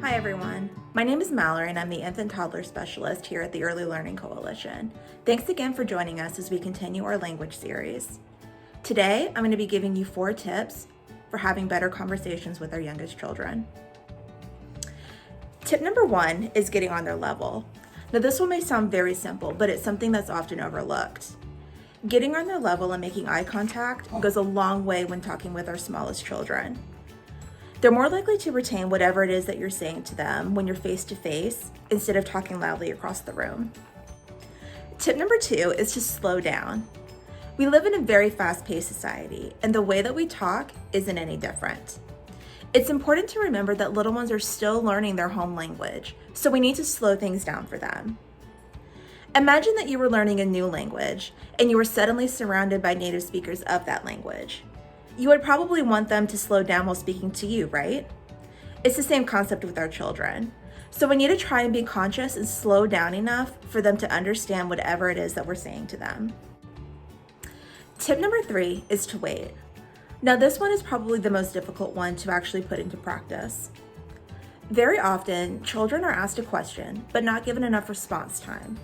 Hi everyone, my name is Mallory and I'm the Infant Toddler Specialist here at the Early Learning Coalition. Thanks again for joining us as we continue our language series. Today, I'm going to be giving you 4 tips for having better conversations with our youngest children. Tip number 1 is getting on their level. Now this one may sound very simple, but it's something that's often overlooked. Getting on their level and making eye contact goes a long way when talking with our smallest children. They're more likely to retain whatever it is that you're saying to them when you're face to face instead of talking loudly across the room. Tip number 2 is to slow down. We live in a very fast-paced society, and the way that we talk isn't any different. It's important to remember that little ones are still learning their home language, so we need to slow things down for them. Imagine that you were learning a new language and you were suddenly surrounded by native speakers of that language. You would probably want them to slow down while speaking to you, right? It's the same concept with our children. So we need to try and be conscious and slow down enough for them to understand whatever it is that we're saying to them. Tip number 3 is to wait. Now this one is probably the most difficult one to actually put into practice. Very often, children are asked a question, but not given enough response time.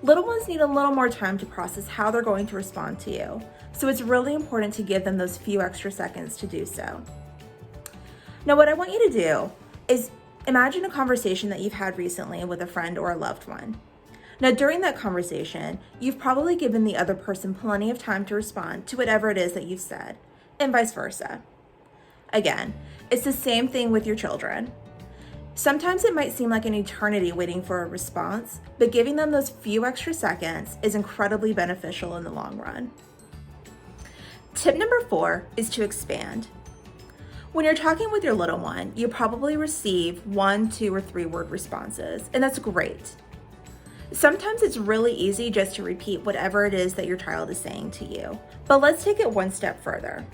Little ones need a little more time to process how they're going to respond to you, so it's really important to give them those few extra seconds to do so. Now what I want you to do is imagine a conversation that you've had recently with a friend or a loved one. Now during that conversation, you've probably given the other person plenty of time to respond to whatever it is that you've said, and vice versa. Again, it's the same thing with your children. Sometimes it might seem like an eternity waiting for a response, but giving them those few extra seconds is incredibly beneficial in the long run. Tip number 4 is to expand. When you're talking with your little one, you probably receive 1, 2, or 3 word responses, and that's great. Sometimes it's really easy just to repeat whatever it is that your child is saying to you, but let's take it one step further.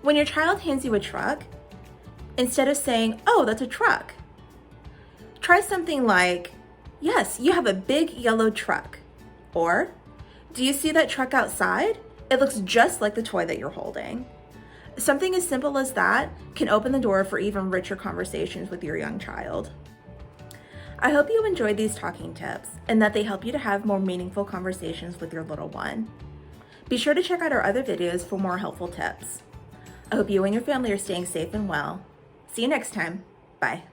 When your child hands you a truck, instead of saying, "Oh, that's a truck," try something like, "Yes, you have a big yellow truck." Or, "Do you see that truck outside? It looks just like the toy that you're holding." Something as simple as that can open the door for even richer conversations with your young child. I hope you enjoyed these talking tips and that they help you to have more meaningful conversations with your little one. Be sure to check out our other videos for more helpful tips. I hope you and your family are staying safe and well. See you next time. Bye.